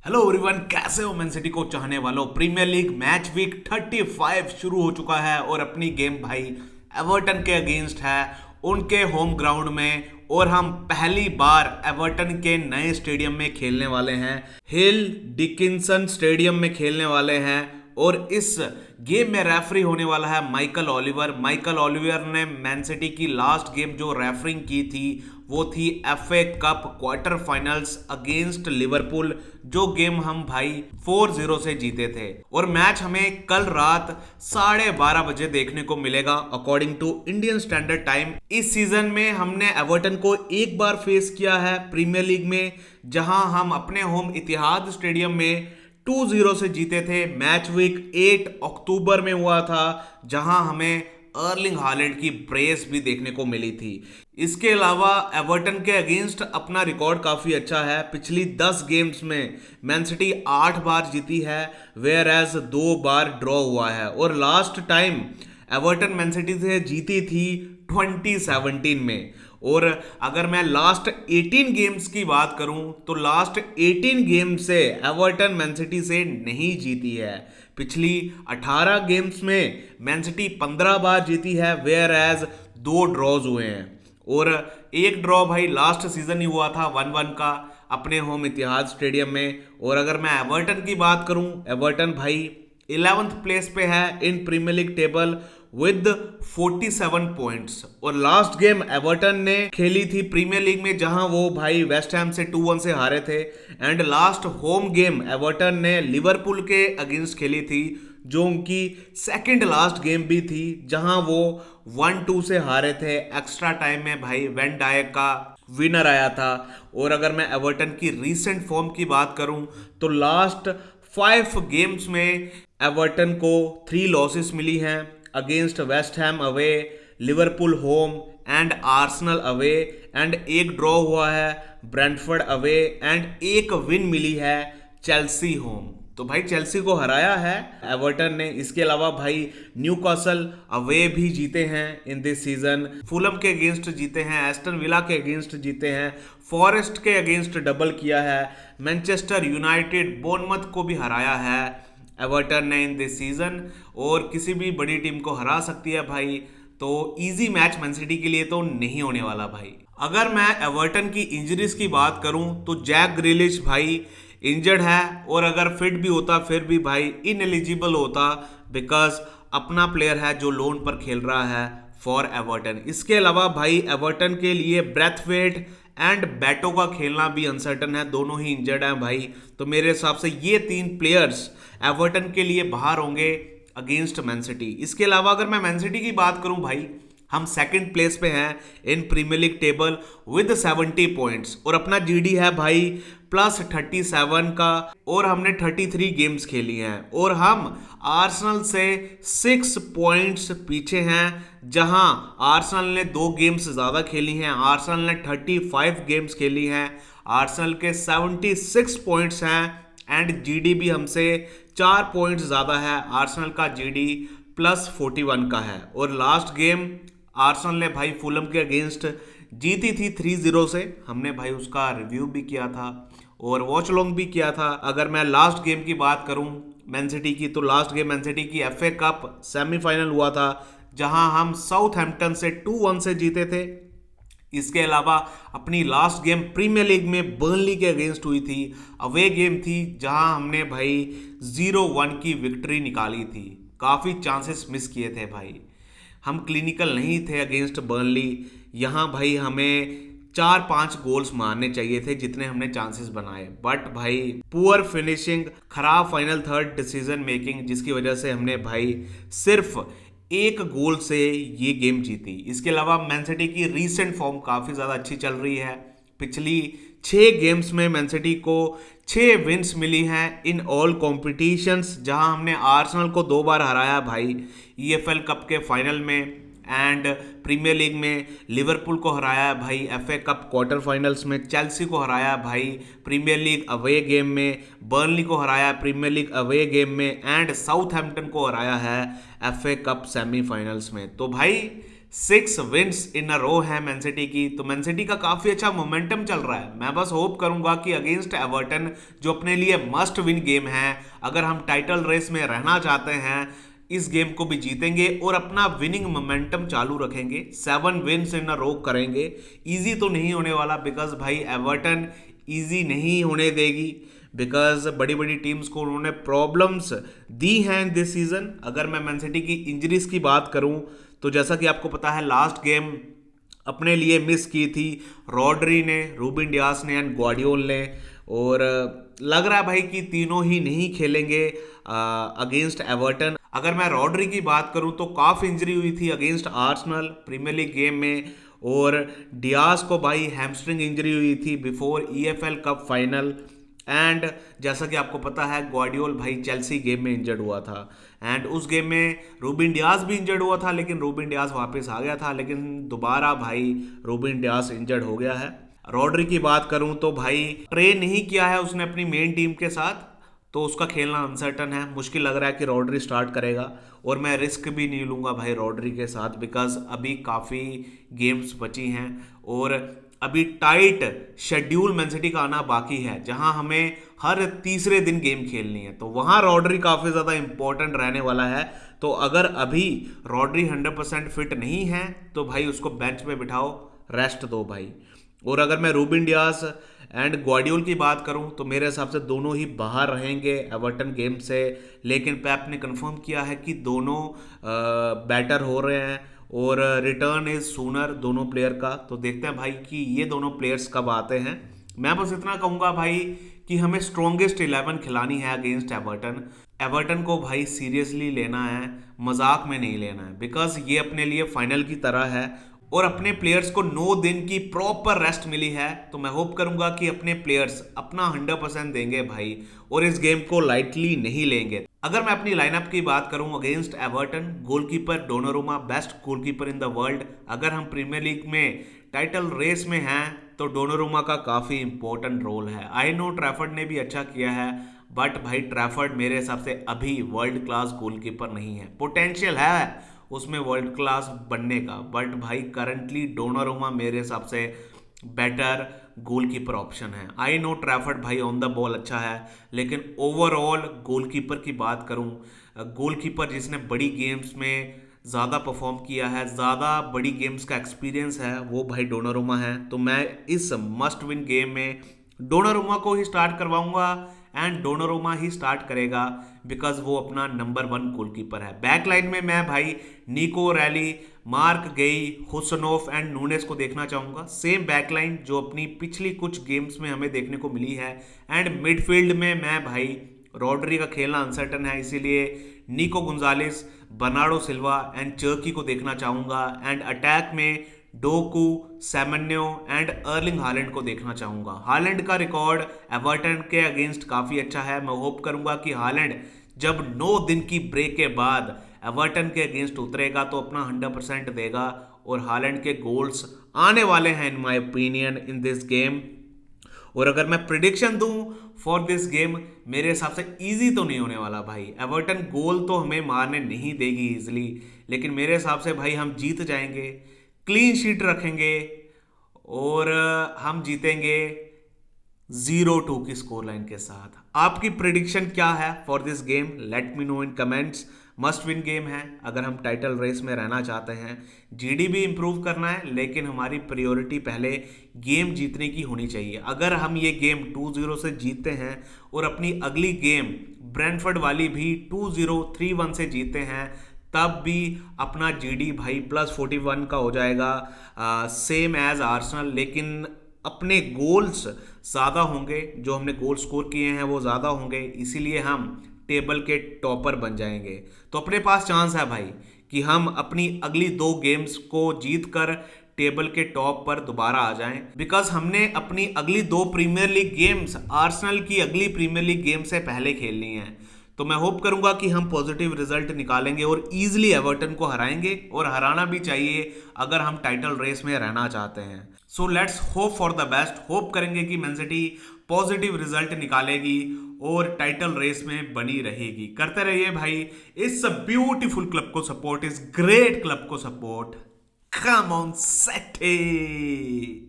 Hello everyone, कैसे हो man city को चाहने वालों। प्रीमियर लीग मैच वीक 35 शुरू हो चुका है और अपनी गेम भाई एवर्टन के अगेंस्ट है उनके होम ग्राउंड में। और हम पहली बार एवर्टन के नए स्टेडियम में खेलने वाले हैं, हिल डिकिंसन स्टेडियम में खेलने वाले हैं। और इस गेम में रेफरी होने वाला है माइकल ओलिवर। माइकल ओलिवर ने मैन सिटी की लास्ट गेम जो रेफरिंग की थी वो थी FA cup quarter finals against Liverpool, जो गेम हम भाई 4-0 से जीते थे। और मैच हमें कल रात 12:30 बजे देखने को मिलेगा according to Indian standard time. इस सीजन में हमने एवर्टन को एक बार फेस किया है प्रीमियर लीग में, जहां हम अपने होम इतिहाद स्टेडियम में 2-0 से जीते थे। मैच वीक 8 अक्टूबर में हुआ था, जहां हमें अर्लिंग हालैंड की ब्रेस भी देखने को मिली थी। इसके अलावा एवर्टन के अगेंस्ट अपना रिकॉर्ड काफी अच्छा है। पिछली 10 गेम्स में मैन सिटी 8 बार जीती है, वेयर एज 2 बार ड्रॉ हुआ है। और last time Everton man city से जीती थी 2017 में। और अगर मैं लास्ट 18 गेम्स की बात करूं तो लास्ट 18 गेम से एवर्टन मैन सिटी से नहीं जीती है। पिछली 18 गेम्स में मैन सिटी 15 बार जीती है, वेयर एज 2 ड्रॉज हुए हैं। और एक ड्रॉ भाई लास्ट सीजन ही हुआ था 1-1 का अपने होम इतिहाद स्टेडियम में। और अगर मैं एवर्टन की बात करूं, एवर्टन भाई 11th प्लेस पे है in Premier League table with 47 points. और लास्ट गेम एवर्टन ने खेली थी प्रीमियर लीग में, जहां वो भाई वेस्ट हैम से 2-1 से हारे थे। And last home game Everton ने लिवरपूल के अगेंस्ट खेली थी, जो उनकी सेकंड लास्ट गेम भी थी, जहां वो 1-2 से हारे थे। एक्स्ट्रा टाइम में भाई वैन डायक का विनर आया था। और अगर मैं एवर्टन की रीसेंट फॉर्म की बात करूं तो लास्ट 5 गेम्स में एवर्टन को 3 लॉसेस मिली हैं against West Ham away, Liverpool home and Arsenal away. And एक ड्रॉ हुआ है ब्रेंटफोर्ड अवे एंड एक विन मिली है चेल्सी होम। तो भाई चेल्सी को हराया है एवर्टन ने। इसके अलावा भाई न्यूकासल अवे भी जीते हैं इन दिस सीजन, फुलम के अगेंस्ट जीते हैं, एस्टन विला के अगेंस्ट जीते हैं, फॉरेस्ट के अगेंस्ट डबल किया है, मैनचेस्टर यूनाइटेड बोर्नमथ को भी हराया है एवर्टन ने इन दिस सीजन। और किसी भी बड़ी टीम को हरा सकती है भाई, तो इजी मैच मैन सिटी के लिए तो नहीं होने वाला भाई। अगर मैं एवर्टन की इंजरीज की बात करूं तो जैक ग्रिलिश भाई इंजर्ड है, और अगर फिट भी होता फिर भी भाई इनएलिजिबल होता, बिकॉज अपना प्लेयर है जो लोन पर खेल रहा है फॉर एवर्टन। इसके अलावा भाई एवर्टन के लिए ब्रेथवेट एंड बैटो का खेलना भी अनसर्टन है, दोनों ही इंजर्ड हैं भाई। तो मेरे हिसाब से ये 3 प्लेयर्स एवर्टन के लिए बाहर होंगे अगेंस्ट मैन सिटी। इसके अलावा अगर मैं मैन सिटी की बात करूं भाई, हम सेकंड प्लेस पे हैं in Premier League table with 70 points, और अपना जीडी है भाई +37 का। और हमने 33 गेम्स खेली हैं, और हम आर्सेनल से 6 पॉइंट्स पीछे हैं, जहां आर्सेनल ने 2 गेम्स ज्यादा खेली हैं। आर्सेनल ने 35 गेम्स खेली हैं, आर्सेनल के 76 पॉइंट्स हैं। एंड जीडी भी हमसे 4 पॉइंट्स ज्यादा है, आर्सेनल का जीडी +41 का है। और लास्ट गेम आर्सेनल ने भाई फुलम के अगेंस्ट जीती थी 3-0 से, हमने भाई उसका रिव्यू भी किया था और वॉच लॉन्ग भी किया था। अगर मैं लास्ट गेम की बात करूं मैन सिटी की, तो लास्ट गेम मैन सिटी की एफए कप सेमीफाइनल हुआ था, जहां हम साउथहैम्पटन से 2-1 से जीते थे। इसके अलावा अपनी लास्ट गेम प्रीमियर लीग में बर्नली के अगेंस्ट हुई थी, अवे गेम थी, जहां हमने भाई 0-1 की विक्ट्री निकाली थी। काफ़ी चांसेस मिस किए थे भाई, हम क्लिनिकल नहीं थे अगेंस्ट बर्नली। यहाँ भाई हमें 4-5 गोल्स मारने चाहिए थे जितने हमने चांसेस बनाए, बट भाई पुअर फिनिशिंग, खराब फाइनल थर्ड डिसीजन मेकिंग, जिसकी वजह से हमने भाई सिर्फ 1 गोल से ये गेम जीती। इसके अलावा मैन सिटी की रीसेंट फॉर्म काफ़ी ज़्यादा अच्छी चल रही है। पिछली 6 गेम्स में मैन सिटी को 6 विन्स मिली हैं इन ऑल कॉम्पिटिशन्स, जहां हमने आर्सेनल को 2 बार हराया भाई ईएफएल कप के फाइनल में, एंड प्रीमियर लीग में लिवरपूल को हराया भाई एफए कप क्वार्टर फाइनल्स में, चेल्सी को हराया भाई प्रीमियर लीग अवे गेम में, बर्नली को हराया प्रीमियर लीग अवे गेम में, एंड साउथहैम्पटन को हराया है एफए कप सेमीफाइनल्स में। तो भाई 6 विंस इन अ रो है मैन सिटी की। तो मैन सिटी का काफी अच्छा मोमेंटम चल रहा है। मैं बस होप करूंगा कि अगेंस्ट एवर्टन, जो अपने लिए मस्ट विन गेम है, अगर हम टाइटल रेस में रहना चाहते हैं, इस गेम को भी जीतेंगे और अपना विनिंग मोमेंटम चालू रखेंगे। 7 विंस इन अ रो करेंगे। इजी तो नहीं होने वाला, बिकॉज भाई एवर्टन इजी नहीं होने देगी, बिकॉज बड़ी बड़ी टीम्स को उन्होंने प्रॉब्लम्स दी हैं दिस सीजन। अगर मैं मैन सिटी की इंजरीज की बात करूं, तो जैसा कि आपको पता है लास्ट गेम अपने लिए मिस की थी रॉड्री ने, रूबिन डियास ने एंड ग्वार्डियोल ने, और लग रहा है भाई कि तीनों ही नहीं खेलेंगे अगेंस्ट एवर्टन। अगर मैं रॉड्री की बात करूं तो काफ इंजरी हुई थी against Arsenal Premier League game में, और डियास को भाई हैमस्ट्रिंग इंजरी हुई थी before EFL cup final. And जैसा कि आपको पता है ग्वार्डियोल भाई चेल्सी गेम में इंजर्ड हुआ था, एंड उस गेम में रूबिन डियास भी इंजर्ड हुआ था, लेकिन रूबिन डियास वापस आ गया था, लेकिन दोबारा भाई रूबिन डियास इंजर्ड हो गया है। रॉड्री की बात करूं तो भाई ट्रेन नहीं किया है उसने अपनी मेन टीम के साथ, तो उसका खेलना अनसर्टन है। मुश्किल लग रहा है कि रॉड्री स्टार्ट करेगा, और मैं रिस्क भी नहीं लूंगा भाई रॉड्री के साथ, बिकॉज अभी काफ़ी गेम्स बची हैं और अभी टाइट शेड्यूल मैन सिटी का आना बाकी है, जहां हमें हर तीसरे दिन गेम खेलनी है, तो वहां रॉड्री काफ़ी ज़्यादा इंपॉर्टेंट रहने वाला है। तो अगर अभी रॉड्री 100% फिट नहीं है तो भाई उसको बेंच पे बिठाओ, रेस्ट दो भाई। और अगर मैं रूबिन डियास एंड ग्वार्डियोल की बात करूं तो मेरे हिसाब से दोनों ही बाहर रहेंगे एवर्टन गेम से, लेकिन पेप ने कंफर्म किया है कि दोनों बैटर हो रहे हैं और रिटर्न इज सूनर दोनों प्लेयर का। तो देखते हैं भाई कि ये दोनों प्लेयर्स कब आते हैं। मैं बस इतना कहूंगा भाई कि हमें स्ट्रॉन्गेस्ट 11 खिलानी है अगेंस्ट एवर्टन। एवर्टन को भाई सीरियसली लेना है, मजाक में नहीं लेना है, बिकॉज ये अपने लिए फाइनल की तरह है और अपने प्लेयर्स को 9 दिन की प्रॉपर रेस्ट मिली है। तो मैं होप करूंगा कि अपने प्लेयर्स अपना 100% देंगे भाई और इस गेम को लाइटली नहीं लेंगे। अगर मैं अपनी लाइनअप की बात करूं against Everton, goalkeeper Donnarumma best goalkeeper in the world. अगर हम प्रीमियर लीग में टाइटल रेस में हैं तो डोनारुमा का काफी इंपॉर्टेंट रोल है। आई नो ट्रैफर्ड ने भी अच्छा किया है, बट भाई ट्रैफर्ड मेरे हिसाब से अभी वर्ल्ड क्लास गोलकीपर नहीं है। पोटेंशियल है उसमें वर्ल्ड क्लास बनने का, बट भाई करंटली डोनारुमा मेरे हिसाब से बेटर गोलकीपर ऑप्शन है। आई नो ट्रैफर्ड भाई ऑन द बॉल अच्छा है, लेकिन ओवरऑल गोलकीपर की बात करूं, गोलकीपर जिसने बड़ी गेम्स में ज़्यादा परफॉर्म किया है, ज़्यादा बड़ी गेम्स का एक्सपीरियंस है, वो भाई डोनारुमा है। तो मैं इस मस्ट विन गेम में डोनारुमा को ही स्टार्ट करवाऊंगा एंड डोनारुमा ही स्टार्ट करेगा, बिकॉज वो अपना नंबर 1 गोलकीपर है। बैक लाइन में मैं भाई निको रैली, मार्क गेई, हुसनोफ एंड नूनेस को देखना चाहूंगा। सेम बैकलाइन जो अपनी पिछली कुछ गेम्स में हमें देखने को मिली है। एंड मिडफील्ड में मैं भाई रॉड्री का खेलना अनसर्टन है, इसीलिए निको गुंजालिस, बर्नार्डो सिल्वा एंड चर्की को देखना चाहूंगा। एंड अटैक में Docu, Semenyo and Erling Haaland को देखना चाहूंगा। हालैंड का रिकॉर्ड एवर्टन के अगेंस्ट काफी अच्छा है। मैं होप करूंगा कि हालैंड जब 9 दिन की ब्रेक के बाद एवर्टन के अगेंस्ट उतरेगा तो अपना 100% देगा और हालैंड के गोल्स आने वाले हैं in my opinion in this game. और अगर मैं प्रिडिक्शन दूं फॉर दिस गेम, मेरे हिसाब से इजी तो नहीं होने वाला भाई। एवर्टन गोल तो हमें मारने नहीं देगी इजीली, लेकिन मेरे हिसाब से भाई हम जीत जाएंगे, क्लीन शीट रखेंगे और हम जीतेंगे 0-2 की स्कोर लाइन के साथ। आपकी प्रिडिक्शन क्या है for this game? Let me know in comments. Must win game है अगर हम टाइटल रेस में रहना चाहते हैं। जीडी भी इंप्रूव करना है, लेकिन हमारी प्रायोरिटी पहले गेम जीतने की होनी चाहिए। अगर हम ये गेम 2-0 से जीतते हैं और अपनी अगली गेम ब्रेंटफोर्ड वाली भी 2-0, 3-1 से जीतते हैं, तब भी अपना जीडी भाई +41 का हो जाएगा, सेम एज आर्सेनल। लेकिन अपने गोल्स ज़्यादा होंगे, जो हमने गोल स्कोर किए हैं वो ज़्यादा होंगे, इसीलिए हम टेबल के टॉपर बन जाएंगे। तो अपने पास चांस है भाई कि हम अपनी अगली 2 गेम्स को जीत कर टेबल के टॉप पर दोबारा आ जाएं, बिकॉज हमने अपनी अगली 2 प्रीमियर लीग गेम्स आर्सेनल की अगली प्रीमियर लीग गेम से पहले खेलनी है। तो मैं होप करूंगा कि हम पॉजिटिव रिजल्ट निकालेंगे और इजीली एवर्टन को हराएंगे, और हराना भी चाहिए अगर हम टाइटल रेस में रहना चाहते हैं। So let's hope for the best. Hope करेंगे कि मैन सिटी पॉजिटिव रिजल्ट निकालेगी और टाइटल रेस में बनी रहेगी। करते रहिए भाई इस ब्यूटीफुल क्लब को सपोर्ट, इस ग्रेट क्लब को सपोर्ट। Come on, City!